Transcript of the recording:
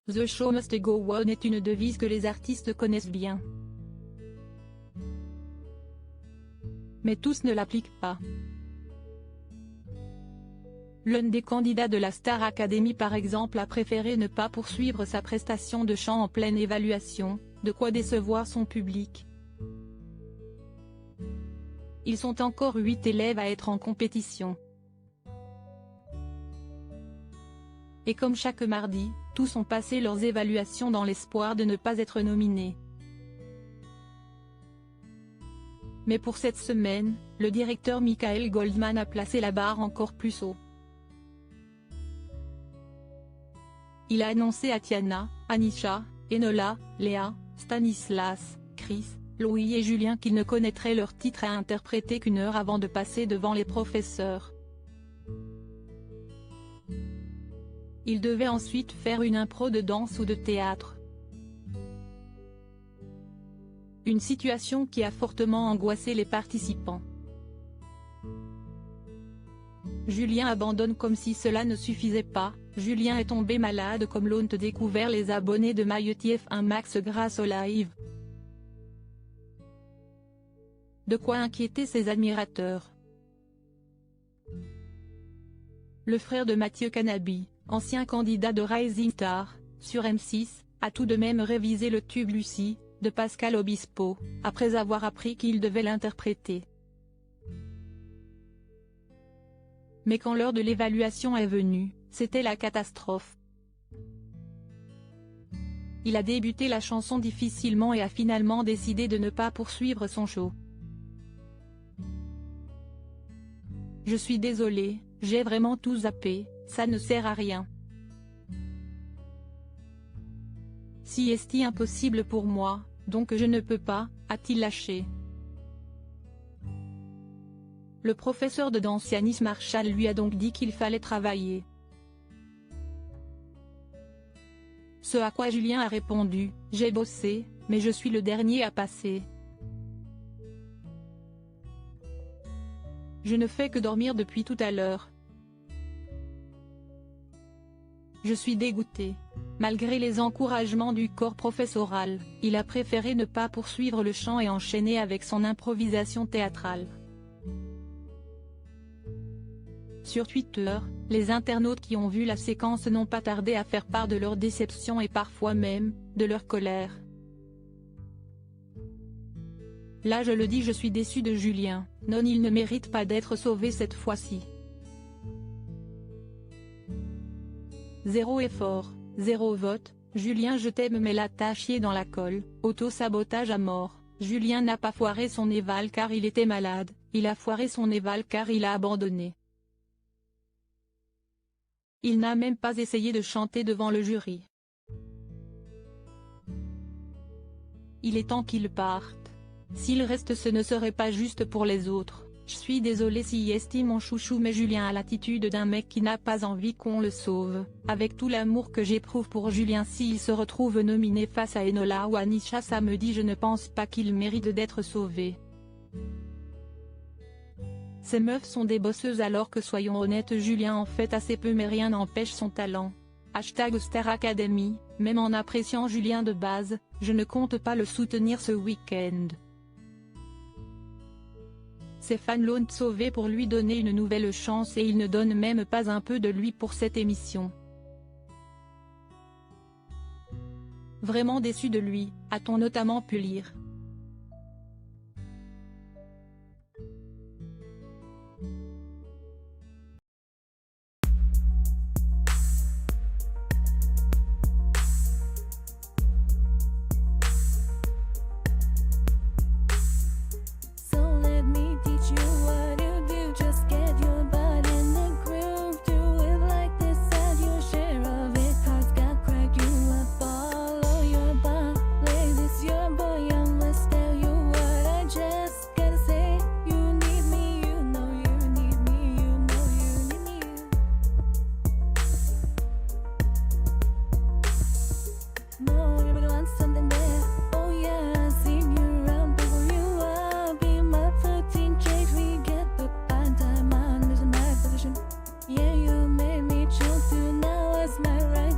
The show must go on est une devise que les artistes connaissent bien. Mais tous ne l'appliquent pas. L'un des candidats de la Star Academy par exemple a préféré ne pas poursuivre sa prestation de chant en pleine évaluation, de quoi décevoir son public. Ils sont encore 8 élèves à être en compétition. Et comme chaque mardi, tous ont passé leurs évaluations dans l'espoir de ne pas être nominés. Mais pour cette semaine, le directeur Michael Goldman a placé la barre encore plus haut. Il a annoncé à Tiana, Anisha, Enola, Léa, Stanislas, Chris, Louis et Julien qu'ils ne connaîtraient leur titre à interpréter qu'1 heure avant de passer devant les professeurs. Ils devaient ensuite faire une impro de danse ou de théâtre. Une situation qui a fortement angoissé les participants. Julien abandonne comme si cela ne suffisait pas. Julien est tombé malade comme l'ont découvert les abonnés de MyTF1 Max grâce au live. De quoi inquiéter ses admirateurs. Le frère de Mathieu Canabi, ancien candidat de Rising Star, sur M6, a tout de même révisé le tube Lucie, de Pascal Obispo, après avoir appris qu'il devait l'interpréter. Mais quand l'heure de l'évaluation est venue, c'était la catastrophe. Il a débuté la chanson difficilement et a finalement décidé de ne pas poursuivre son show. Je suis désolé, j'ai vraiment tout zappé, ça ne sert à rien. Si est impossible pour moi, donc je ne peux pas, a-t-il lâché. Le professeur de danse Yanis Marshall lui a donc dit qu'il fallait travailler. Ce à quoi Julien a répondu, j'ai bossé, mais je suis le dernier à passer. Je ne fais que dormir depuis tout à l'heure. Je suis dégoûté. Malgré les encouragements du corps professoral, il a préféré ne pas poursuivre le chant et enchaîner avec son improvisation théâtrale. Sur Twitter, les internautes qui ont vu la séquence n'ont pas tardé à faire part de leur déception et parfois même, de leur colère. Là je le dis, je suis déçu de Julien, non il ne mérite pas d'être sauvé cette fois-ci. Zéro effort, zéro vote, Julien je t'aime mais là t'as chié dans la colle, auto-sabotage à mort. Julien n'a pas foiré son éval car il était malade, il a foiré son éval car il a abandonné. Il n'a même pas essayé de chanter devant le jury. Il est temps qu'il parte. S'il reste ce ne serait pas juste pour les autres. Je suis désolé si estime mon chouchou mais Julien a l'attitude d'un mec qui n'a pas envie qu'on le sauve. Avec tout l'amour que j'éprouve pour Julien, s'il se retrouve nominé face à Enola ou Anisha samedi, je ne pense pas qu'il mérite d'être sauvé. Ces meufs sont des bosseuses alors que soyons honnêtes, Julien en fait assez peu mais rien n'empêche son talent. #Star Academy, même en appréciant Julien de base, je ne compte pas le soutenir ce week-end. Ses fans l'ont sauvé pour lui donner une nouvelle chance et il ne donne même pas un peu de lui pour cette émission. Vraiment déçu de lui, a-t-on notamment pu lire. Yeah, you made me choose you, now it's my right.